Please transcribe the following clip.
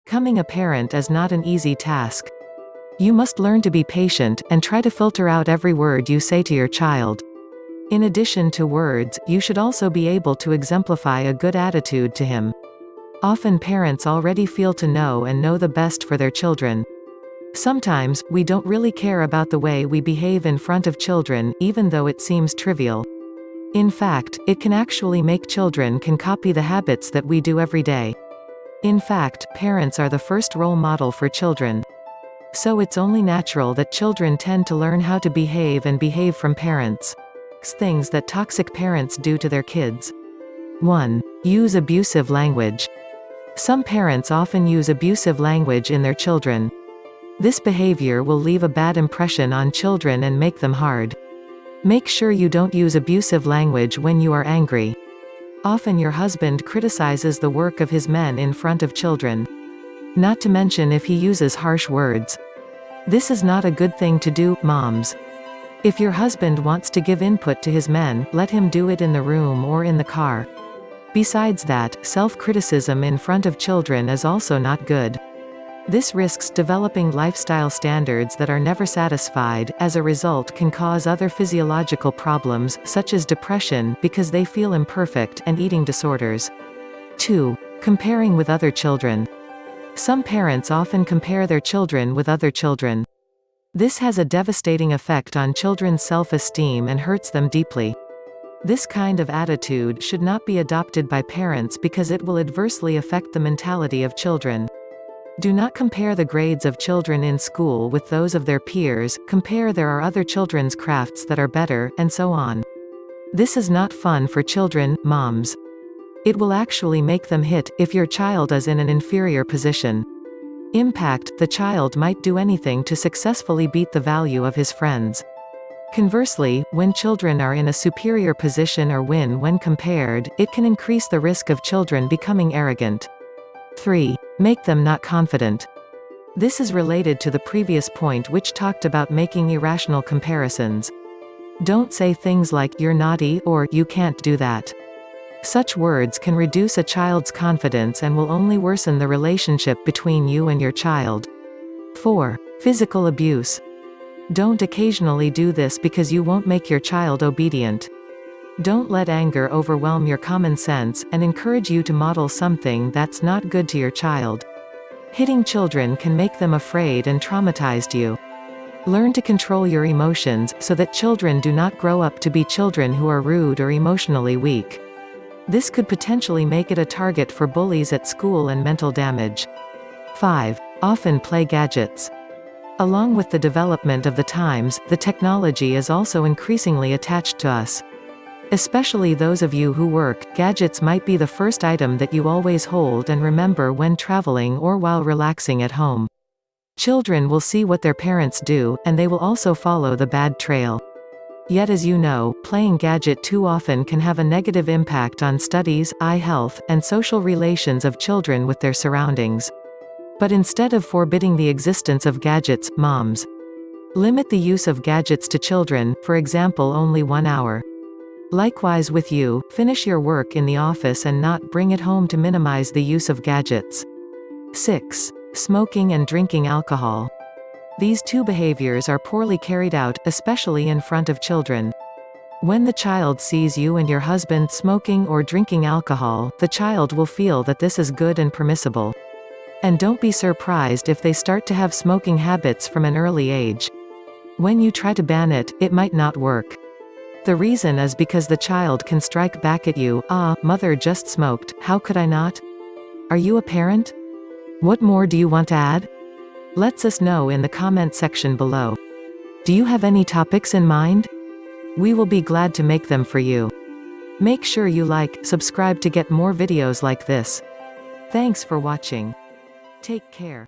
Becoming a parent is not an easy task. You must learn to be patient, and try to filter out every word you say to your child. In addition to words, you should also be able to exemplify a good attitude to him. Often parents already feel to know and know the best for their children. Sometimes, we don't really care about the way we behave in front of children, even though it seems trivial. In fact, it can actually make children can copy the habits that we do every day. In fact, parents are the first role model for children. So it's only natural that children tend to learn how to behave and behave from parents. Things that toxic parents do to their kids. 1. Use abusive language. Some parents often use abusive language in their children. This behavior will leave a bad impression on children and make them hard. Make sure you don't use abusive language when you are angry. Often your husband criticizes the work of his men in front of children. Not to mention if he uses harsh words. This is not a good thing to do, moms. If your husband wants to give input to his men, let him do it in the room or in the car. Besides that, self-criticism in front of children is also not good. This risks developing lifestyle standards that are never satisfied, as a result can cause other physiological problems, such as depression, because they feel imperfect, and eating disorders. 2. Comparing with other children. Some parents often compare their children with other children. This has a devastating effect on children's self-esteem and hurts them deeply. This kind of attitude should not be adopted by parents because it will adversely affect the mentality of children. Do not compare the grades of children in school with those of their peers, compare there are other children's crafts that are better, and so on. This is not fun for children, moms. It will actually make them hit, if your child is in an inferior position. Impact, the child might do anything to successfully beat the value of his friends. Conversely, when children are in a superior position or win when compared, it can increase the risk of children becoming arrogant. 3. Make them not confident. This is related to the previous point which talked about making irrational comparisons. Don't say things like, "You're naughty," or "You can't do that." Such words can reduce a child's confidence and will only worsen the relationship between you and your child. 4. Physical abuse. Don't occasionally do this because you won't make your child obedient. Don't let anger overwhelm your common sense, and encourage you to model something that's not good to your child. Hitting children can make them afraid and traumatized you. Learn to control your emotions, so that children do not grow up to be children who are rude or emotionally weak. This could potentially make it a target for bullies at school and mental damage. 5. Often play gadgets. Along with the development of the times, the technology is also increasingly attached to us. Especially those of you who work, gadgets might be the first item that you always hold and remember when traveling or while relaxing at home. Children will see what their parents do, and they will also follow the bad trail. Yet as you know, playing gadget too often can have a negative impact on studies, eye health, and social relations of children with their surroundings. But instead of forbidding the existence of gadgets, moms, limit the use of gadgets to children, for example only 1 hour. Likewise with you, finish your work in the office and not bring it home to minimize the use of gadgets. 6. Smoking and drinking alcohol. These two behaviors are poorly carried out, especially in front of children. When the child sees you and your husband smoking or drinking alcohol, the child will feel that this is good and permissible. And don't be surprised if they start to have smoking habits from an early age. When you try to ban it, it might not work. The reason is because the child can strike back at you, "Ah, mother just smoked, how could I not?" Are you a parent? What more do you want to add? Let us know in the comment section below. Do you have any topics in mind? We will be glad to make them for you. Make sure you like, subscribe to get more videos like this. Thanks for watching. Take care.